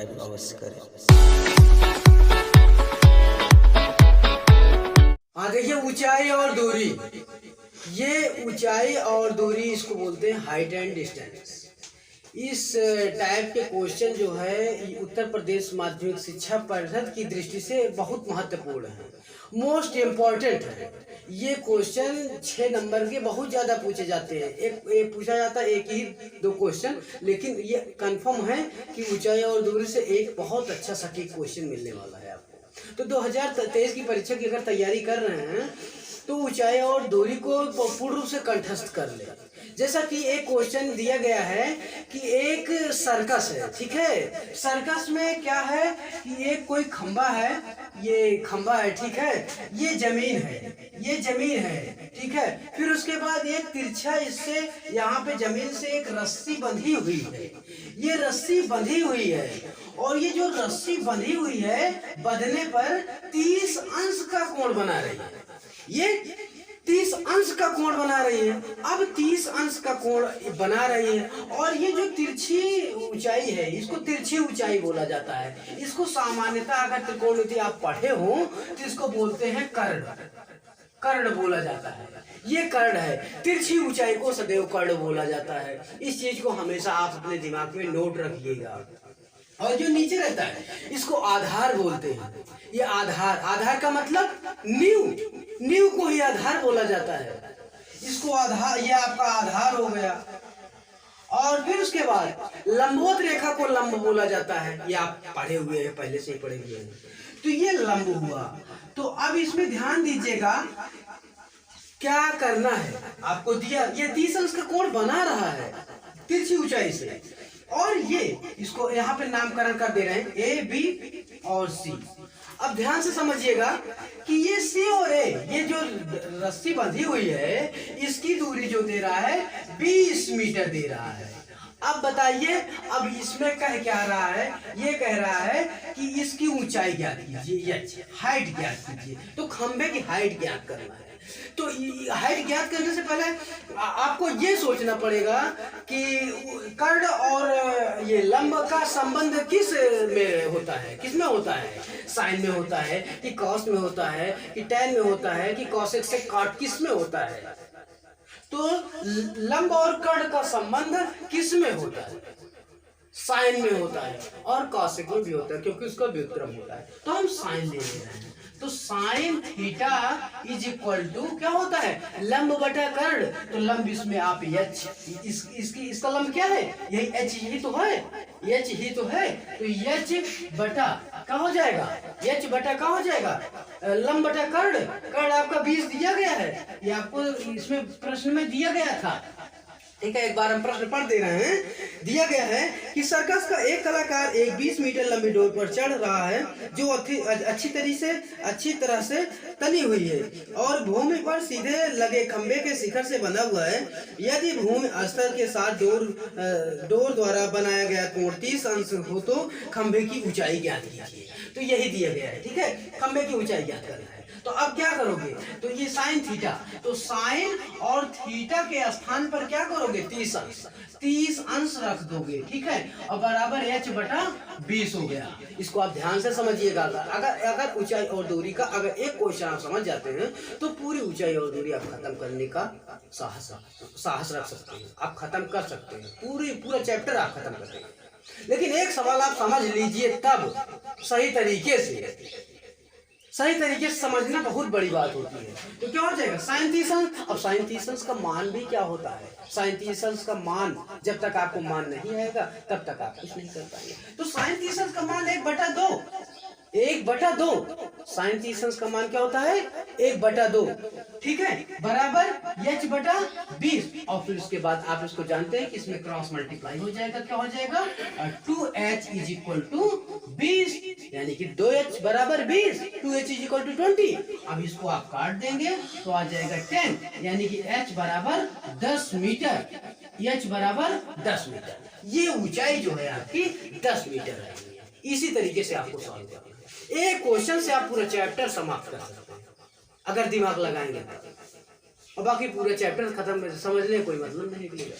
Subscribe अवश्य करें। देखिए ऊंचाई और दूरी, ये ऊंचाई और दूरी इसको बोलते हैं हाइट एंड डिस्टेंस। इस टाइप के क्वेश्चन जो है ये उत्तर प्रदेश माध्यमिक शिक्षा परिषद की दृष्टि से बहुत महत्वपूर्ण है, मोस्ट इम्पॉर्टेंट है। ये क्वेश्चन 6 नंबर के बहुत ज़्यादा पूछे जाते हैं। एक पूछा जाता है, एक ही 2 क्वेश्चन, लेकिन ये कंफर्म है कि ऊंचाई और दूरी से एक बहुत अच्छा सटीक क्वेश्चन मिलने वाला है आपको। तो 2023 की परीक्षा की अगर तैयारी कर रहे हैं तो ऊंचाई और दूरी को पूर्ण रूप से कंठस्थ कर ले। जैसा कि एक क्वेश्चन दिया गया है कि एक सर्कस है, ठीक है। सर्कस में क्या है कि एक कोई खंबा है, ये खंबा है, ठीक है, ये जमीन है, ये जमीन है, ठीक है। फिर उसके बाद एक तिरछा, इससे यहाँ पे जमीन से एक रस्सी बंधी हुई है, ये रस्सी बंधी हुई है, और ये जो रस्सी बंधी हुई है बंधने पर 30 अंश का कोण बना रही है। ये 30 अंश का कोण बना रही है। अब 30 अंश का कोण बना रही है, और ये जो तिरछी ऊंचाई है इसको तिरछी ऊंचाई बोला जाता है। इसको सामान्यतः अगर त्रिकोणमिति आप पढ़े हो तो इसको बोलते हैं कर्ण, कर्ण बोला जाता है। ये कर्ण है, तिरछी ऊंचाई को सदैव कर्ण बोला जाता है। इस चीज को हमेशा आप अपने दिमाग में नोट रखिएगा। और जो नीचे रहता है इसको आधार बोलते हैं। ये आधार, आधार का मतलब नींव, नींव को ही आधार बोला जाता है। इसको आधार, ये आपका आधार हो गया। और फिर उसके बाद लंबवत रेखा को लंब बोला जाता है। ये आप पढ़े हुए हैं, पहले से ही पढ़े हुए हैं। तो ये लंब हुआ। तो अब इसमें ध्यान दीजिएगा क्या करना है आपको दिया। ये 30 अंश का कोण बना रहा है तिरछी ऊंचाई से, और ये इसको यहाँ पे नामकरण कर दे रहे हैं ए, बी और सी। अब ध्यान से समझिएगा कि ये सी और ए, ये जो रस्सी बंधी हुई है इसकी दूरी जो दे रहा है 20 मीटर दे रहा है। अब बताइए, अब इसमें कह क्या रहा है, ये कह रहा है कि इसकी ऊंचाई ज्ञात कीजिए, हाइट ज्ञात कीजिए। तो खंबे की हाइट ज्ञात करना है। तो हाइट ज्ञात करने से पहले आपको ये सोचना पड़ेगा कि कर्ण और ये लंब का संबंध किस में होता है, किस में होता है, साइन में होता है कि कॉस में होता है कि टैन में होता है कि कॉसेक से काट, किस में होता है। तो लंब और कर्ण का संबंध किस में होता है, साइन में होता है, और कॉसेक में भी होता है क्योंकि उसका व्युत्क्रम होता है। तो हम साइन ले रहे हैं। तो sine theta is equal to क्या होता है, लंब बटा कर्ण। तो लंब इसमें आप एच, इसका लंब क्या है, यही एच ही तो है, एच ही तो है। तो एच बटा क्या हो जाएगा, एच बटा क्या हो जाएगा, लंब बटा कर्ण। कर्ण आपका 20 दिया गया है, ये आपको इसमें प्रश्न में दिया गया था, ठीक है। एक बार हम प्रश्न पढ़ दे रहे हैं। दिया गया है कि सर्कस का एक कलाकार एक 20 मीटर लंबी डोर पर चढ़ रहा है जो अच्छी तरह से तनी हुई है और भूमि पर सीधे लगे खंबे के शिखर से बंधा हुआ है। यदि भूमि स्तर के साथ डोर द्वारा बनाया गया कोण 30 अंश हो तो खंबे की ऊंचाई ज्ञात कीजिए। तो यही दिया गया है, ठीक है, खंबे की ऊंचाई ज्ञात करना है। तो अब क्या करोगे, तो ये साइन थीटा, तो साइन और थीटा के स्थान पर क्या करोगे, 30 अंश रख दोगे, ठीक है, और बराबर h बटा 20 हो गया। इसको आप ध्यान से समझिएगा। अगर ऊंचाई और दूरी का अगर एक क्वेश्चन आप समझ जाते हैं तो पूरी ऊंचाई और दूरी आप खत्म करने का साहस रख सकते हैं, आप खत्म कर सकते हैं, पूरा चैप्टर आप खत्म कर देंगे। लेकिन एक सवाल आप समझ लीजिए तब सही तरीके से समझना बहुत बड़ी बात होती है। तो क्या हो जाएगा, साइन 30 अंश। अब साइन 30 अंश का मान भी क्या होता है, साइन 30 अंश का मान जब तक आपको मान नहीं आएगा तब तक आप कुछ नहीं कर पाएंगे। तो साइन 30 अंश का मान 1/2, 1/2। साइन 30 अंश का मान क्या होता है, 1/2, ठीक है, बराबर h बटा 20। और फिर उसके बाद आप इसको जानते हैं कि इसमें क्रॉस मल्टीप्लाई हो जाएगा, क्या हो जाएगा, 2h इज इक्वल टू 20, यानी कि 2h बराबर 20, 2h इज इक्वल टू 20। अब इसको आप काट देंगे तो आ जाएगा 10, यानी कि h बराबर 10 मीटर, h बराबर 10 मीटर। ये ऊंचाई जो है आपकी 10 मीटर है। इसी तरीके से आपको सॉल्व करना है। एक क्वेश्चन से आप पूरा चैप्टर समाप्त कर सकते हैं अगर दिमाग लगाएंगे, और बाकी पूरा चैप्टर खत्म समझने कोई मतलब नहीं निकलेगा।